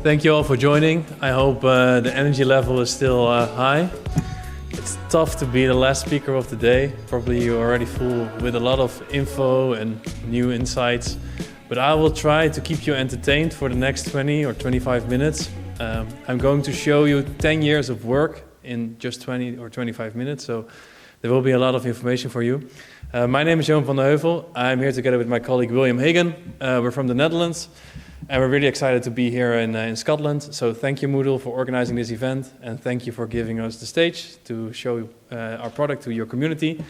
Thank you all for joining. I hope the energy level is still high. It's tough to be the last speaker of the day. Probably you're already full with a lot of info and new insights. But I will try to keep you entertained for the next 20 or 25 minutes. I'm going to show you 10 years of work in just 20 or 25 minutes. So there will be a lot of information for you. My name is Johan van Heuvel. I'm here together with my colleague William Hagen. We're from the Netherlands. And we're really excited to be here in Scotland. So thank you, Moodle, for organizing this event. And thank you for giving us the stage to show our product to your community.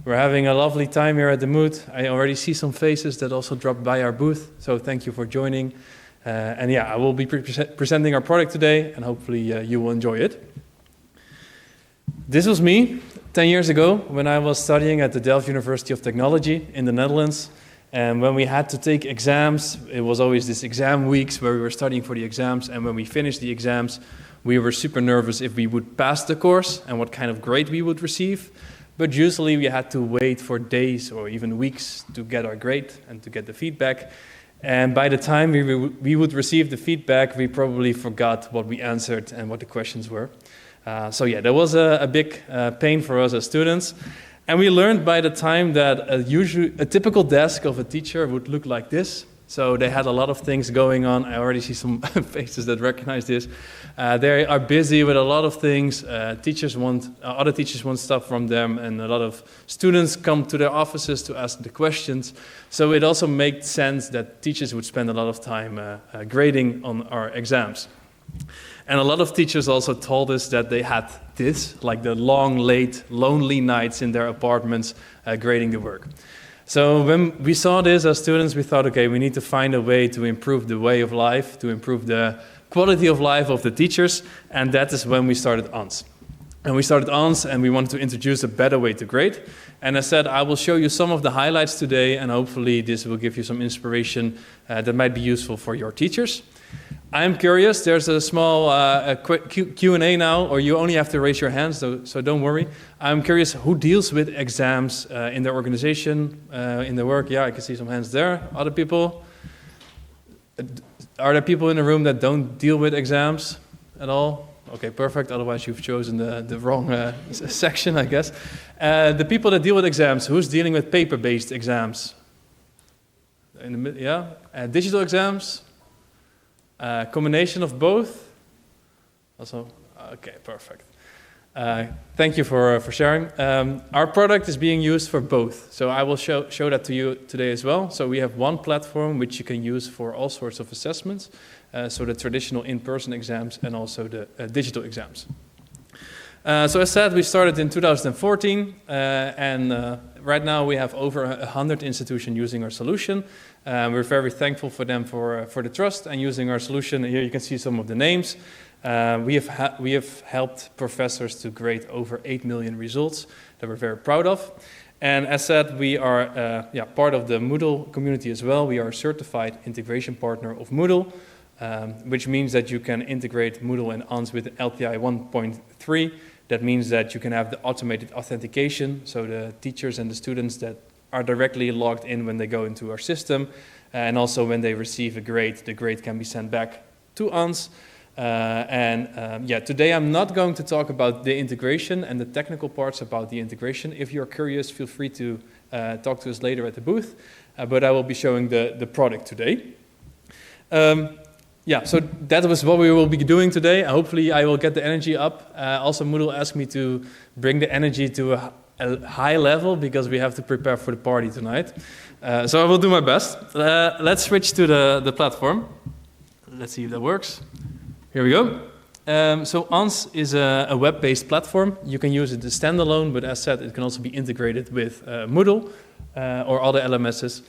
We're having a lovely time here at the Mood. I already see some faces that also dropped by our booth. So thank you for joining. And yeah, I will be presenting our product today, and hopefully you will enjoy it. This was me 10 years ago when I was studying at the Delft University of Technology in the Netherlands. And when we had to take exams, it was always this exam weeks where we were studying for the exams. And when we finished the exams, we were super nervous if we would pass the course and what kind of grade we would receive. But usually we had to wait for days or even weeks to get our grade and to get the feedback. And by the time we would receive the feedback, we probably forgot what we answered and what the questions were. So yeah, that was a big pain for us as students. And we learned by the time that a typical desk of a teacher would look like this. So they had a lot of things going on. I already see some faces that recognize this. They are busy with a lot of things. Other teachers want stuff from them, and a lot of students come to their offices to ask the questions. So it also made sense that teachers would spend a lot of time grading on our exams. And a lot of teachers also told us that they had this, like the long, late, lonely nights in their apartments grading the work. So when we saw this as students, we thought, okay, we need to find a way to improve the way of life, to improve the quality of life of the teachers, and that is when we started ONS. And we started ONS, and we wanted to introduce a better way to grade. And I said, I will show you some of the highlights today, and hopefully this will give you some inspiration that might be useful for your teachers. I'm curious, there's a small quick Q&A now, or you only have to raise your hands, so don't worry. I'm curious, who deals with exams in their organization, in their work? Yeah, I can see some hands there. Other people? Are there people in the room that don't deal with exams at all? Okay, perfect. Otherwise, you've chosen the wrong section, I guess. The people that deal with exams, who's dealing with paper-based exams? Yeah? Digital exams? Combination of both? Also, okay, perfect. Thank you for sharing. Our product is being used for both, so I will show that to you today as well. So we have one platform which you can use for all sorts of assessments, so the traditional in-person exams and also the digital exams. So as said, we started in 2014, and right now we have over 100 institutions using our solution. We're very thankful for them for the trust and using our solution. Here you can see some of the names. We have helped professors to grade over 8 million results that we're very proud of. And as said, we are part of the Moodle community as well. We are a certified integration partner of Moodle, which means that you can integrate Moodle and ONS with LTI 1.3. That means that you can have the automated authentication, so the teachers and the students that are directly logged in when they go into our system, and also when they receive a grade, the grade can be sent back to ONS. Today I'm not going to talk about the integration and the technical parts about the integration. If you're curious, feel free to talk to us later at the booth, but I will be showing the product today. So that was what we will be doing today. Hopefully I will get the energy up. Also Moodle asked me to bring the energy to a high level because we have to prepare for the party tonight. So I will do my best. Let's switch to the platform. Let's see if that works. Here we go. So ONS is a web-based platform. You can use it as standalone, but as said, it can also be integrated with Moodle or other LMSs.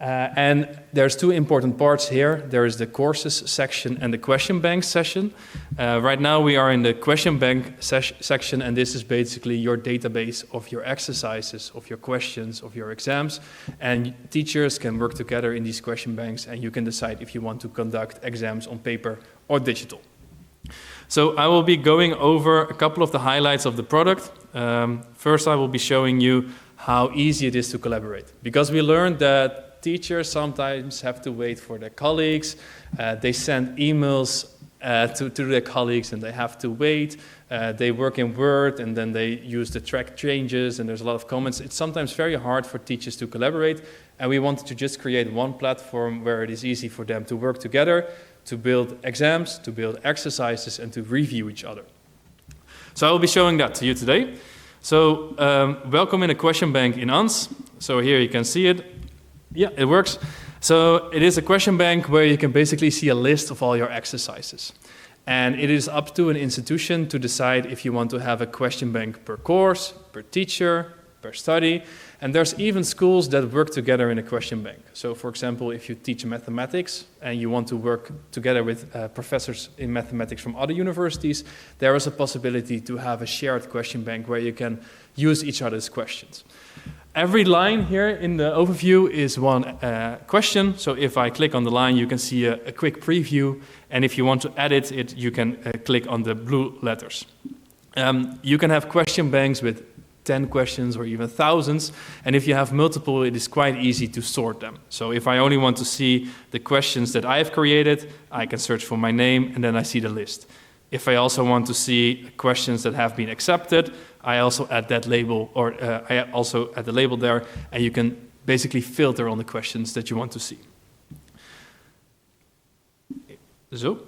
And there's two important parts here. There is the courses section and the question bank session. Right now we are in the question bank section, and this is basically your database of your exercises, of your questions, of your exams. And teachers can work together in these question banks, and you can decide if you want to conduct exams on paper or digital. So I will be going over a couple of the highlights of the product. First, I will be showing you how easy it is to collaborate, because we learned that teachers sometimes have to wait for their colleagues. They send emails to their colleagues, and they have to wait. They work in Word, and then they use the track changes, and there's a lot of comments. It's sometimes very hard for teachers to collaborate, and we wanted to just create one platform where it is easy for them to work together, to build exams, to build exercises, and to review each other. So I will be showing that to you today. So welcome in a question bank in ANS. So here you can see it. Yeah, it works. So it is a question bank where you can basically see a list of all your exercises. And it is up to an institution to decide if you want to have a question bank per course, per teacher, per study. And there's even schools that work together in a question bank. So for example, if you teach mathematics and you want to work together with professors in mathematics from other universities, there is a possibility to have a shared question bank where you can use each other's questions. Every line here in the overview is one question. So if I click on the line, you can see a quick preview. And if you want to edit it, you can click on the blue letters. You can have question banks with 10 questions or even thousands. And if you have multiple, it is quite easy to sort them. So if I only want to see the questions that I have created, I can search for my name and then I see the list. If I also want to see questions that have been accepted, I also add that label, or I also add the label there, and you can basically filter on the questions that you want to see. So,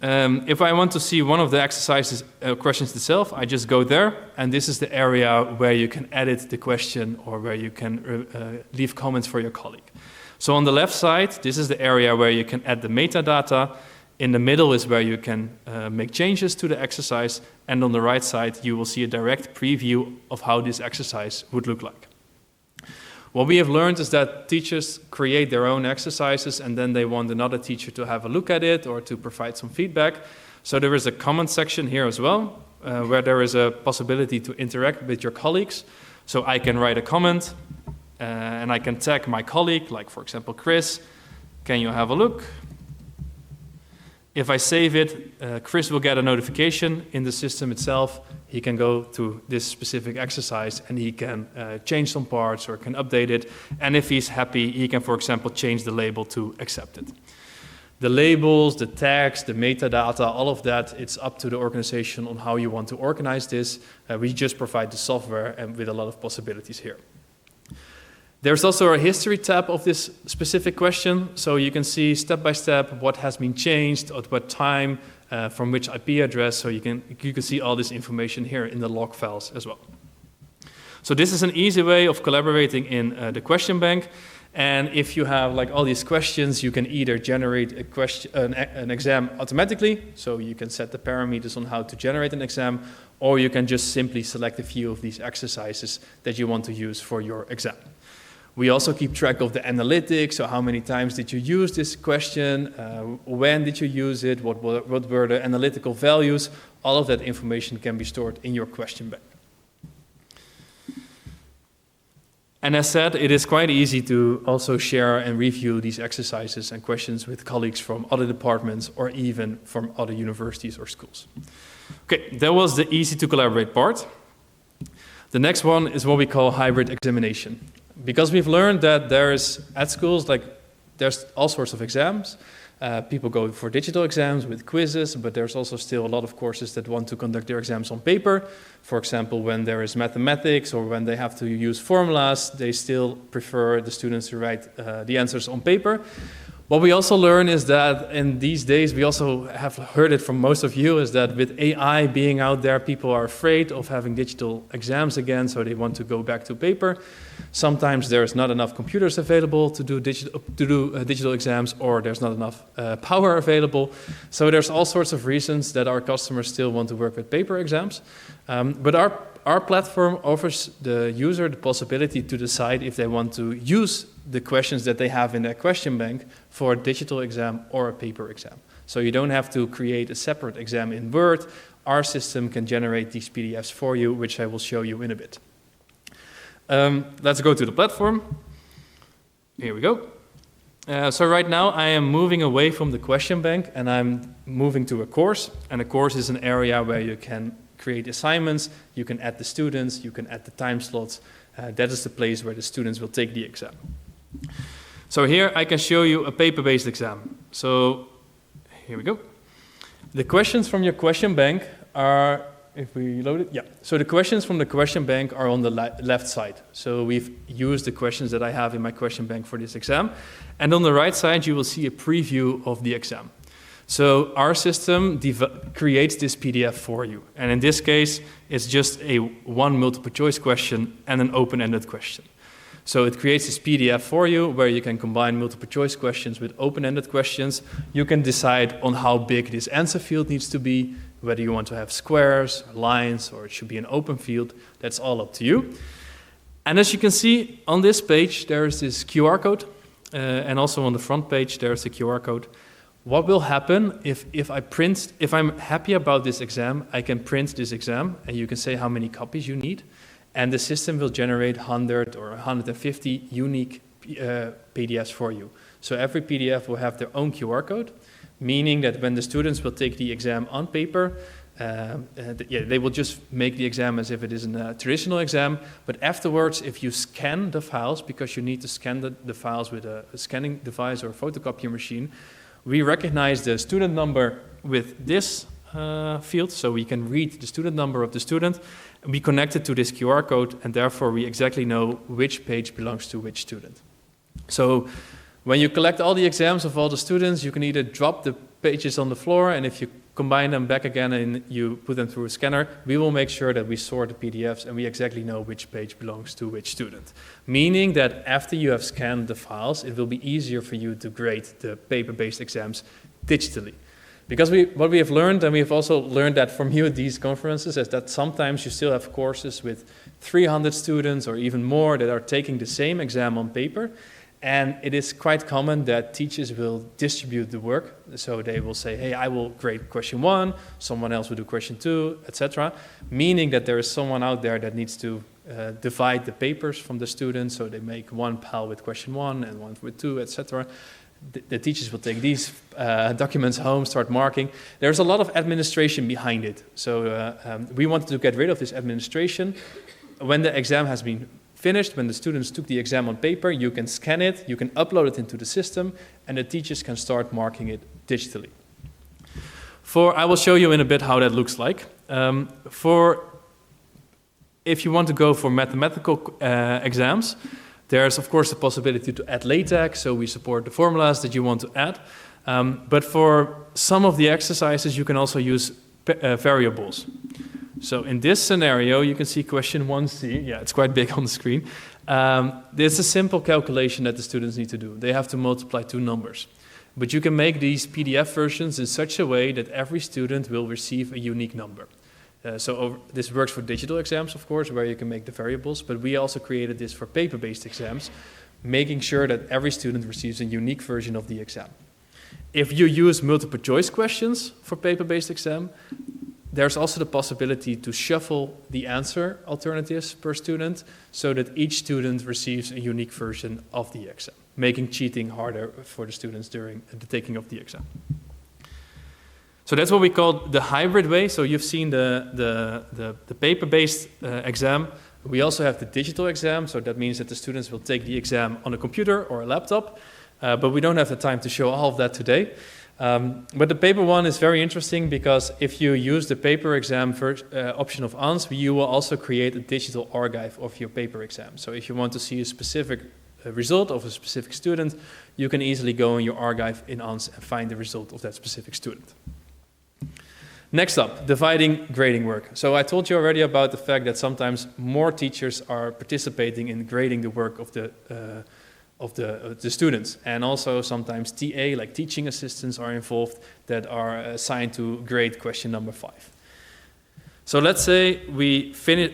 if I want to see one of the exercises questions itself, I just go there, and this is the area where you can edit the question or where you can leave comments for your colleague. So on the left side, this is the area where you can add the metadata. In the middle is where you can make changes to the exercise, and on the right side you will see a direct preview of how this exercise would look like. What we have learned is that teachers create their own exercises and then they want another teacher to have a look at it or to provide some feedback. So there is a comment section here as well, where there is a possibility to interact with your colleagues. So I can write a comment and I can tag my colleague, like for example Chris, can you have a look? If I save it, Chris will get a notification in the system itself. He can go to this specific exercise and he can change some parts or can update it. And if he's happy, he can, for example, change the label to accepted. The labels, the tags, the metadata, all of that, it's up to the organization on how you want to organize this. We just provide the software and with a lot of possibilities here. There's also a history tab of this specific question, so you can see step by step what has been changed, at what time, from which IP address, so you can see all this information here in the log files as well. So this is an easy way of collaborating in the question bank, and if you have like all these questions, you can either generate a question, an exam automatically, so you can set the parameters on how to generate an exam, or you can just simply select a few of these exercises that you want to use for your exam. We also keep track of the analytics, so how many times did you use this question, when did you use it, what were the analytical values. All of that information can be stored in your question bank. And as said, it is quite easy to also share and review these exercises and questions with colleagues from other departments or even from other universities or schools. Okay, that was the easy to collaborate part. The next one is what we call hybrid examination. Because we've learned that there's, at schools, like there's all sorts of exams. People go for digital exams with quizzes, but there's also still a lot of courses that want to conduct their exams on paper. For example, when there is mathematics or when they have to use formulas, they still prefer the students to write the answers on paper. What we also learn is that in these days, we also have heard it from most of you, is that with AI being out there, people are afraid of having digital exams again, so they want to go back to paper. Sometimes there's not enough computers available to do digital exams, or there's not enough power available. So there's all sorts of reasons that our customers still want to work with paper exams. But our platform offers the user the possibility to decide if they want to use the questions that they have in their question bank for a digital exam or a paper exam. So you don't have to create a separate exam in Word. Our system can generate these PDFs for you, which I will show you in a bit. Let's go to the platform. Here we go. So right now I am moving away from the question bank and I'm moving to a course. And a course is an area where you can create assignments, you can add the students, you can add the time slots. That is the place where the students will take the exam. So here I can show you a paper-based exam. So here we go. The questions from your question bank are, if we load it, yeah. So the questions from the question bank are on the left side. So we've used the questions that I have in my question bank for this exam. And on the right side, you will see a preview of the exam. So our system creates this PDF for you. And in this case, it's just one multiple choice question and an open-ended question. So it creates this PDF for you where you can combine multiple choice questions with open-ended questions. You can decide on how big this answer field needs to be, whether you want to have squares, or lines, or it should be an open field. That's all up to you. And as you can see on this page, there is this QR code. And also on the front page, there's a QR code. What will happen if I'm happy about this exam, I can print this exam, and you can say how many copies you need. And the system will generate 100 or 150 unique PDFs for you. So every PDF will have their own QR code, meaning that when the students will take the exam on paper, they will just make the exam as if it is a traditional exam. But afterwards, if you scan the files, because you need to scan the files with a scanning device or a photocopier machine, we recognize the student number with this field, so we can read the student number of the student. We connect it to this QR code, and therefore we exactly know which page belongs to which student. So when you collect all the exams of all the students, you can either drop the pages on the floor, and if you combine them back again and you put them through a scanner, we will make sure that we sort the PDFs and we exactly know which page belongs to which student. Meaning that after you have scanned the files, it will be easier for you to grade the paper-based exams digitally. Because what we have learned, and we have also learned that from you at these conferences, is that sometimes you still have courses with 300 students or even more that are taking the same exam on paper. And it is quite common that teachers will distribute the work. So they will say, hey, I will grade question 1, someone else will do question 2, etc. Meaning that there is someone out there that needs to divide the papers from the students. So they make one pile with question 1 and one with 2, etc. The teachers will take these documents home, start marking. There's a lot of administration behind it. So we wanted to get rid of this administration. When the exam has been finished, when the students took the exam on paper, you can scan it, you can upload it into the system, and the teachers can start marking it digitally. I will show you in a bit how that looks like. If you want to go for mathematical exams, there's of course the possibility to add LaTeX, so we support the formulas that you want to add. But for some of the exercises, you can also use variables. So in this scenario, you can see question 1C. Yeah, it's quite big on the screen. There's a simple calculation that the students need to do. They have to multiply two numbers. But you can make these PDF versions in such a way that every student will receive a unique number. This works for digital exams, of course, where you can make the variables, but we also created this for paper-based exams, making sure that every student receives a unique version of the exam. If you use multiple choice questions for paper-based exam, there's also the possibility to shuffle the answer alternatives per student so that each student receives a unique version of the exam, making cheating harder for the students during the taking of the exam. So that's what we call the hybrid way. So you've seen the paper-based exam. We also have the digital exam, so that means that the students will take the exam on a computer or a laptop, but we don't have the time to show all of that today. But the paper one is very interesting because if you use the paper exam option of ANS, you will also create a digital archive of your paper exam. So if you want to see a specific result of a specific student, you can easily go in your archive in ANS and find the result of that specific student. Next up, dividing grading work. So I told you already about the fact that sometimes more teachers are participating in grading the work of the students, and also sometimes TA, like teaching assistants, are involved that are assigned to grade question number 5. So let's say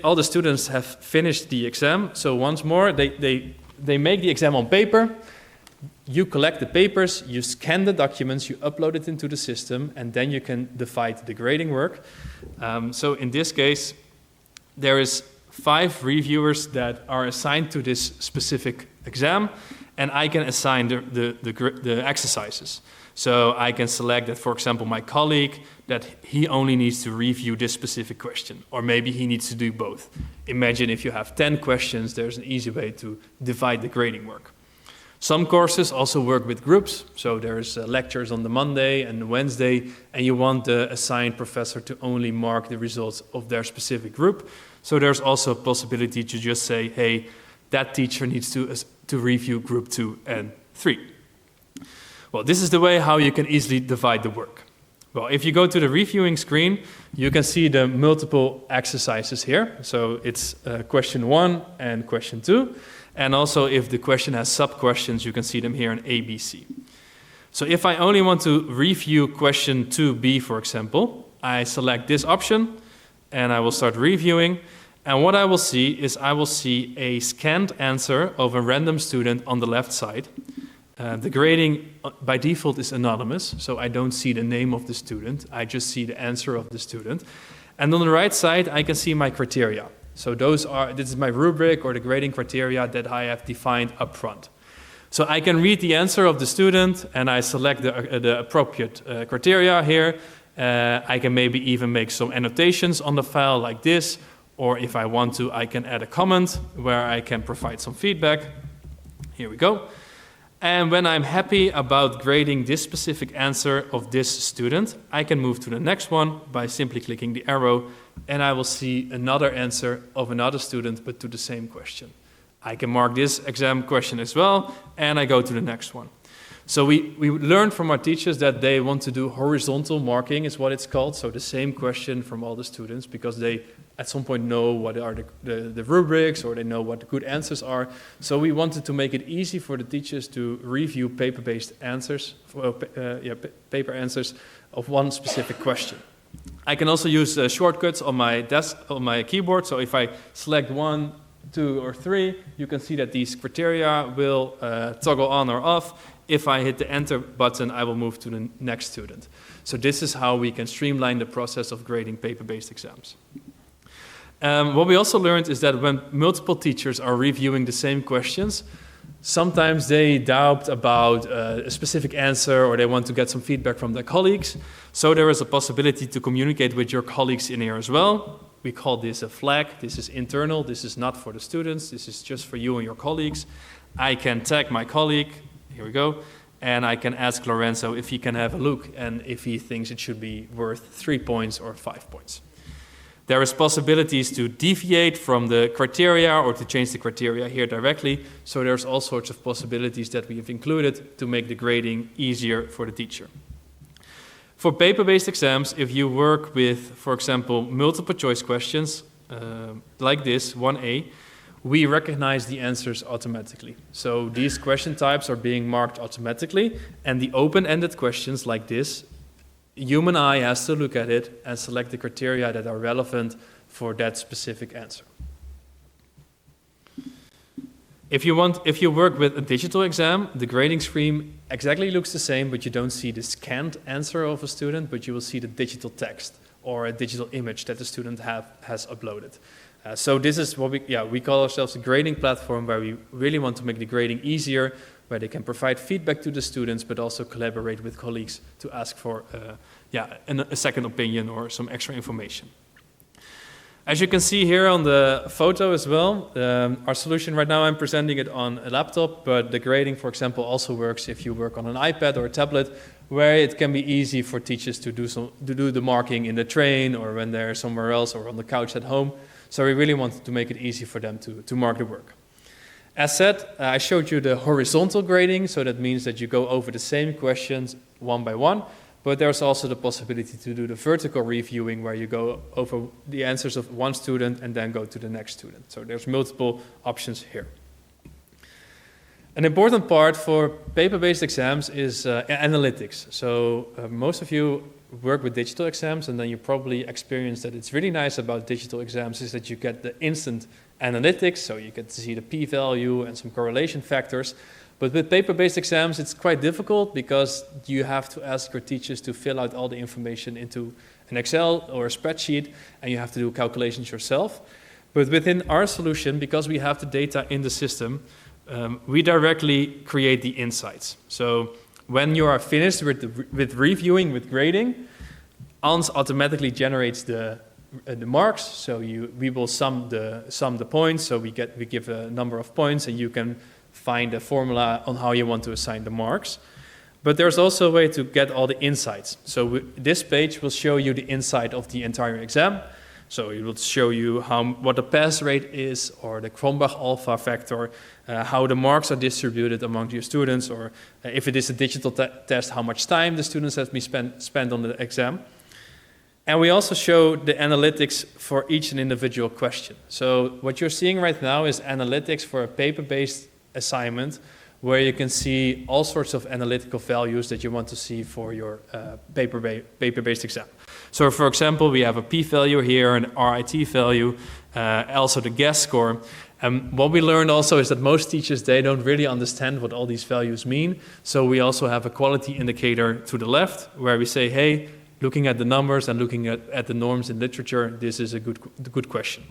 all the students have finished the exam. So once more, they make the exam on paper. You collect the papers, you scan the documents, you upload it into the system, and then you can divide the grading work. So in this case, there is 5 reviewers that are assigned to this specific exam, and I can assign the exercises. So I can select that, for example, my colleague, that he only needs to review this specific question, or maybe he needs to do both. Imagine if you have 10 questions, there's an easy way to divide the grading work. Some courses also work with groups, so there's lectures on the Monday and the Wednesday, and you want the assigned professor to only mark the results of their specific group. So there's also a possibility to just say, hey, that teacher needs to review group 2 and 3. Well, this is the way how you can easily divide the work. Well, if you go to the reviewing screen, you can see the multiple exercises here. So it's question 1 and question 2. And also if the question has sub-questions, you can see them here in A, B, C. So if I only want to review question 2B, for example, I select this option and I will start reviewing. And what I will see is I will see a scanned answer of a random student on the left side. The grading by default is anonymous, so I don't see the name of the student. I just see the answer of the student. And on the right side, I can see my criteria. So this is my rubric or the grading criteria that I have defined up front. So I can read the answer of the student and I select the appropriate criteria here. I can maybe even make some annotations on the file like this, or if I want to, I can add a comment where I can provide some feedback. Here we go. And when I'm happy about grading this specific answer of this student, I can move to the next one by simply clicking the arrow, and I will see another answer of another student, but to the same question. I can mark this exam question as well, and I go to the next one. So we learned from our teachers that they want to do horizontal marking, is what it's called, so the same question from all the students, because they at some point know what are the rubrics, or they know what the good answers are. So we wanted to make it easy for the teachers to review paper-based answers, paper answers of one specific question. I can also use shortcuts on my desk, on my keyboard, so if I select 1, 2, or 3, you can see that these criteria will toggle on or off. If I hit the enter button, I will move to the next student. So this is how we can streamline the process of grading paper-based exams. What we also learned is that when multiple teachers are reviewing the same questions, sometimes they doubt about a specific answer or they want to get some feedback from their colleagues. So there is a possibility to communicate with your colleagues in here as well. We call this a flag. This is internal. This is not for the students. This is just for you and your colleagues. I can tag my colleague. Here we go. And I can ask Lorenzo if he can have a look and if he thinks it should be worth 3 points or 5 points. There is possibilities to deviate from the criteria or to change the criteria here directly. So there's all sorts of possibilities that we have included to make the grading easier for the teacher. For paper-based exams, if you work with, for example, multiple choice questions like this, 1A, we recognize the answers automatically. So these question types are being marked automatically, and the open-ended questions like this, human eye has to look at it and select the criteria that are relevant for that specific answer. If you work with a digital exam, the grading screen exactly looks the same, but you don't see the scanned answer of a student, but you will see the digital text or a digital image that the student has uploaded. So this is what we call ourselves a grading platform, where we really want to make the grading easier, where they can provide feedback to the students, but also collaborate with colleagues to ask for a second opinion or some extra information. As you can see here on the photo as well, our solution right now, I'm presenting it on a laptop, but the grading, for example, also works if you work on an iPad or a tablet, where it can be easy for teachers to do the marking in the train or when they're somewhere else or on the couch at home. So we really wanted to make it easy for them to mark the work. As said, I showed you the horizontal grading, so that means that you go over the same questions one by one, but there's also the possibility to do the vertical reviewing, where you go over the answers of one student and then go to the next student. So there's multiple options here. An important part for paper-based exams is analytics. So most of you work with digital exams, and then you probably experience that it's really nice about digital exams is that you get the instant analytics, so you get to see the p-value and some correlation factors. But with paper-based exams, it's quite difficult because you have to ask your teachers to fill out all the information into an Excel or a spreadsheet, and you have to do calculations yourself. But within our solution, because we have the data in the system, we directly create the insights. So when you are finished with reviewing, with grading, ANS automatically generates the marks. So we will sum the points. So we give a number of points, and you can find a formula on how you want to assign the marks. But there's also a way to get all the insights. So this page will show you the insight of the entire exam. So it will show you what the pass rate is, or the Cronbach alpha factor, how the marks are distributed among your students, or if it is a digital test, how much time the students have been spent on the exam. And we also show the analytics for each individual question. So what you're seeing right now is analytics for a paper-based assignment, where you can see all sorts of analytical values that you want to see for your paper-based exam. So for example, we have a p-value here, an RIT value, also the guess score. What we learned also is that most teachers, they don't really understand what all these values mean. So we also have a quality indicator to the left, where we say, hey, looking at the numbers and looking at the norms in literature, this is a good question.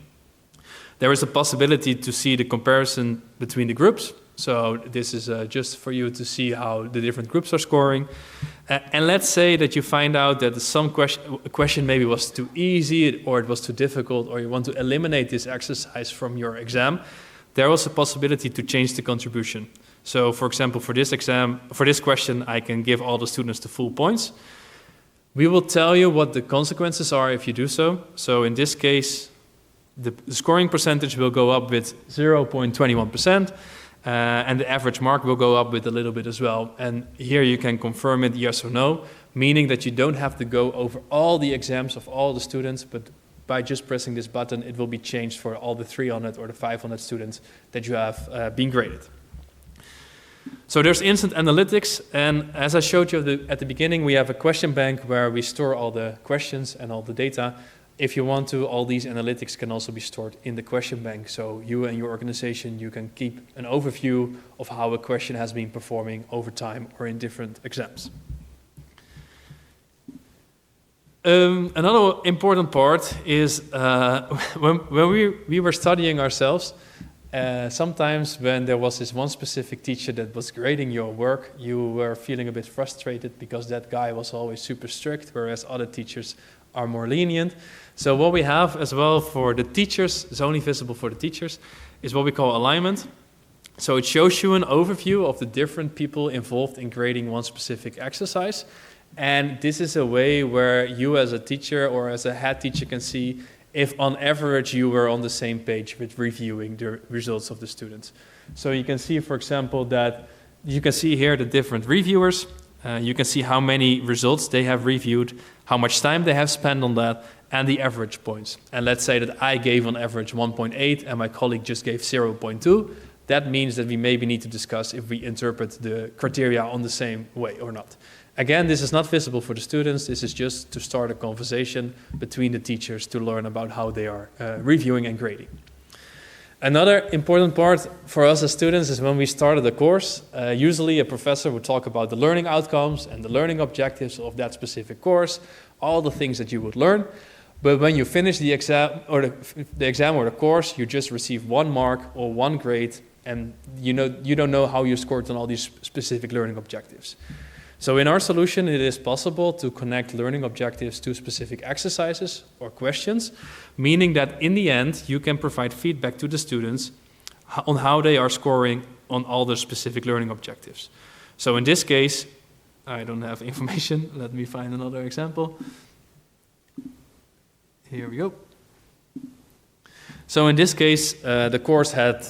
There is a possibility to see the comparison between the groups. So this is just for you to see how the different groups are scoring. And let's say that you find out that some question maybe was too easy, or it was too difficult, or you want to eliminate this exercise from your exam. There was a possibility to change the contribution. So for example, for this question, I can give all the students the full points. We will tell you what the consequences are if you do so. So in this case, the scoring percentage will go up with 0.21%. And the average mark will go up with a little bit as well. And here you can confirm it yes or no, meaning that you don't have to go over all the exams of all the students, but by just pressing this button, it will be changed for all the 300 or the 500 students that you have been graded. So there's instant analytics, and as I showed you at the beginning, we have a question bank where we store all the questions and all the data. If you want to, all these analytics can also be stored in the question bank. So you and your organization, you can keep an overview of how a question has been performing over time or in different exams. Another important part is when we were studying ourselves, sometimes when there was this one specific teacher that was grading your work, you were feeling a bit frustrated because that guy was always super strict, whereas other teachers are more lenient. So what we have as well for the teachers, it's only visible for the teachers, is what we call alignment. So it shows you an overview of the different people involved in grading one specific exercise. And this is a way where you as a teacher or as a head teacher can see if on average you were on the same page with reviewing the results of the students. So you can see, for example, that you can see here the different reviewers. You can see how many results they have reviewed, how much time they have spent on that, and the average points. And let's say that I gave on average 1.8 and my colleague just gave 0.2. That means that we maybe need to discuss if we interpret the criteria on the same way or not. Again, this is not visible for the students. This is just to start a conversation between the teachers to learn about how they are reviewing and grading. Another important part for us as students is when we started a course, usually a professor would talk about the learning outcomes and the learning objectives of that specific course, all the things that you would learn. But when you finish the exam or the course, you just receive 1 mark or 1 grade, and you don't know how you scored on all these specific learning objectives. So in our solution, it is possible to connect learning objectives to specific exercises or questions, meaning that in the end, you can provide feedback to the students on how they are scoring on all the specific learning objectives. So in this case, I don't have information. Let me find another example. Here we go. So in this case, the course had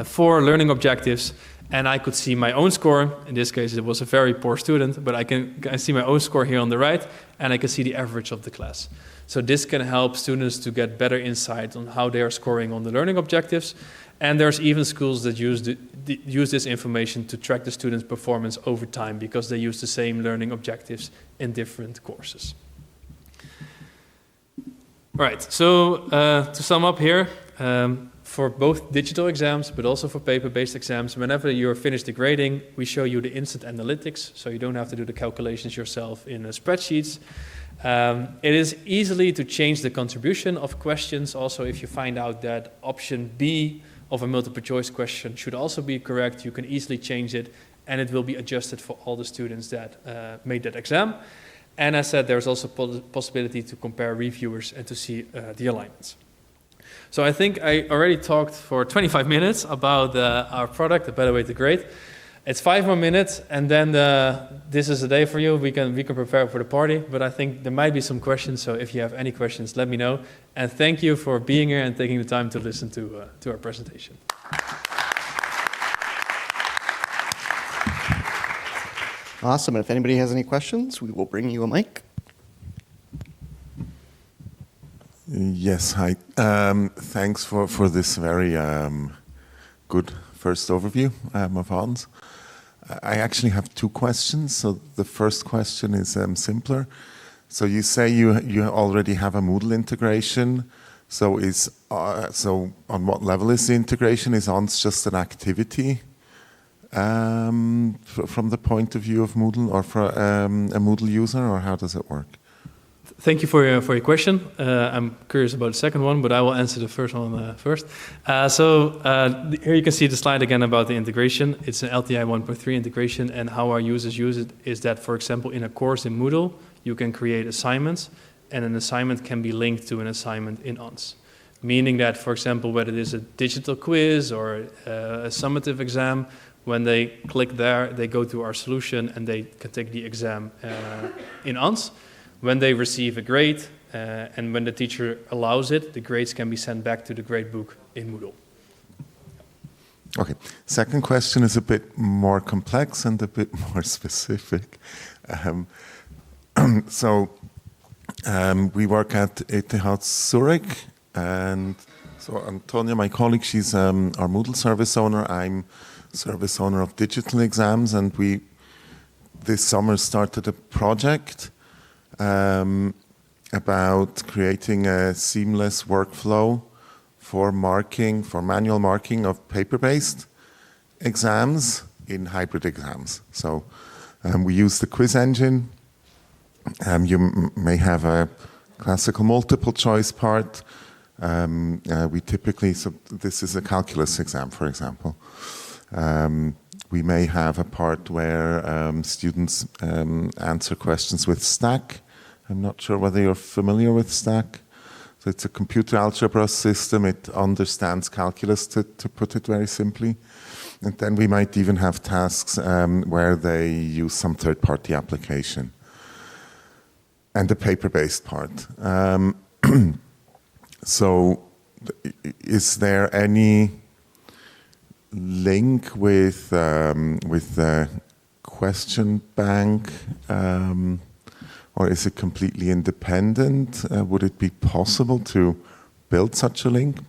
4 learning objectives, and I could see my own score. In this case, it was a very poor student, but I can see my own score here on the right, and I can see the average of the class. So this can help students to get better insight on how they are scoring on the learning objectives. And there's even schools that use this information to track the students' performance over time because they use the same learning objectives in different courses. Right, so to sum up here, for both digital exams, but also for paper-based exams, whenever you're finished the grading, we show you the instant analytics, so you don't have to do the calculations yourself in spreadsheets. It is easily to change the contribution of questions. Also, if you find out that option B of a multiple choice question should also be correct, you can easily change it, and it will be adjusted for all the students that made that exam. And as said, there's also possibility to compare reviewers and to see the alignments. So I think I already talked for 25 minutes about our product, The Better Way to Grade. It's 5 more minutes, and then this is the day for you. We can prepare for the party, but I think there might be some questions. So if you have any questions, let me know. And thank you for being here and taking the time to listen to our presentation. Awesome. And if anybody has any questions, we will bring you a mic. Yes, hi. Thanks for this very good first overview of Hans. I actually have 2 questions. So the first question is simpler. So you say you already have a Moodle integration. So on what level is the integration? Is Hans just an activity from the point of view of Moodle, or for a Moodle user, or how does it work? Thank you for your question. I'm curious about the second one, but I will answer the first one first. Here you can see the slide again about the integration. It's an LTI 1.3 integration, and how our users use it is that, for example, in a course in Moodle, you can create assignments, and an assignment can be linked to an assignment in ONS. Meaning that, for example, whether it is a digital quiz or a summative exam, when they click there, they go to our solution and they can take the exam in ONS. When they receive a grade, and when the teacher allows it, the grades can be sent back to the gradebook in Moodle. Okay. Second question is a bit more complex and a bit more specific. We work at ETH Zurich, and so Antonia, my colleague, she's our Moodle service owner. I'm service owner of digital exams, and we this summer started a project about creating a seamless workflow for manual marking of paper-based exams in hybrid exams. So we use the quiz engine. You may have a classical multiple choice part. We typically, so this is a calculus exam, for example. We may have a part where students answer questions with STACK. I'm not sure whether you're familiar with STACK. So it's a computer algebra system. It understands calculus, to put it very simply. And then we might even have tasks where they use some third-party application. And the paper-based part. So is there any link with the question bank, or is it completely independent? Would it be possible to build such a link?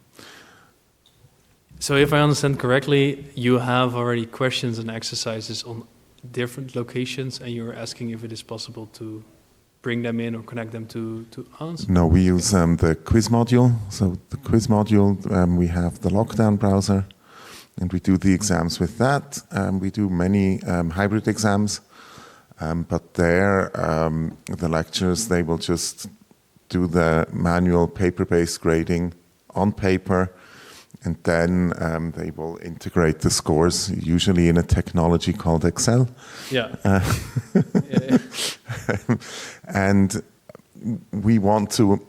So if I understand correctly, you have already questions and exercises on different locations, and you're asking if it is possible to bring them in or connect them to ONS? No, we use the quiz module. So the quiz module, we have the lockdown browser, and we do the exams with that. We do many hybrid exams, but there, the lecturers, they will just do the manual paper-based grading on paper, and then they will integrate the scores, usually in a technology called Excel. Yeah. And we want to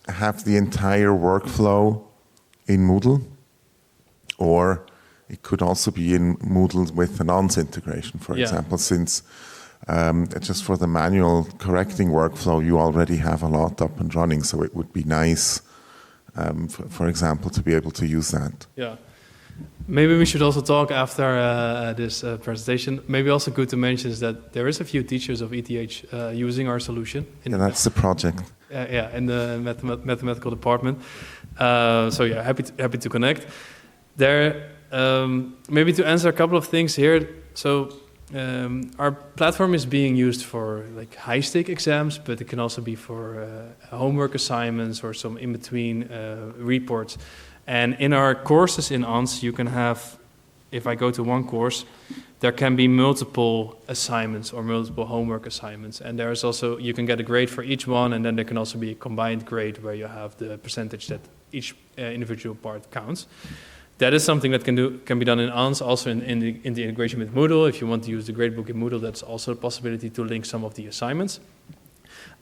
have the entire workflow in Moodle, or it could also be in Moodle with an ONS integration, for example, since just for the manual correcting workflow, you already have a lot up and running, so it would be nice, for example, to be able to use that. Yeah. Maybe we should also talk after this presentation. Maybe also good to mention is that there is a few teachers of ETH using our solution. That's the project. In the mathematical department. Happy to connect. There, maybe to answer a couple of things here. So our platform is being used for like high-stake exams, but it can also be for homework assignments or some in-between reports. And in our courses in ONS, you can have, if I go to one course, there can be multiple assignments or multiple homework assignments. And there is also, you can get a grade for each one, and then there can also be a combined grade where you have the percentage that each individual part counts. That is something that can be done in ONS, also in the integration with Moodle. If you want to use the gradebook in Moodle, that's also a possibility to link some of the assignments.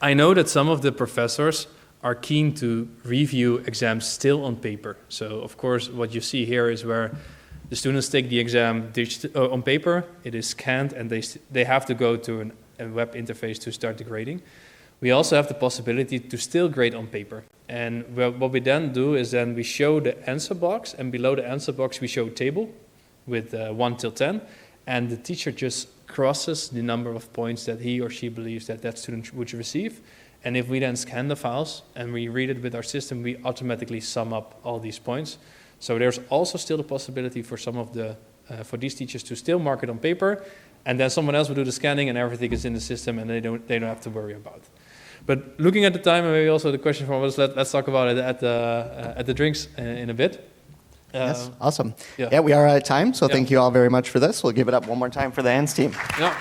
I know that some of the professors are keen to review exams still on paper. So of course, what you see here is where the students take the exam on paper, it is scanned, and they have to go to a web interface to start the grading. We also have the possibility to still grade on paper. And what we then do is then we show the answer box, and below the answer box we show a table with 1 till 10, and the teacher just crosses the number of points that he or she believes that student would receive. And if we then scan the files and we read it with our system, we automatically sum up all these points. So there's also still the possibility for some of for these teachers to still mark it on paper, and then someone else will do the scanning, and everything is in the system, and they don't have to worry about it. But looking at the time, and maybe also the question from us, let's talk about it at the drinks in a bit. Yes, awesome. Yeah. We are out of time, so Yeah. thank you all very much for this. We'll give it up one more time for the ANS team. Yeah.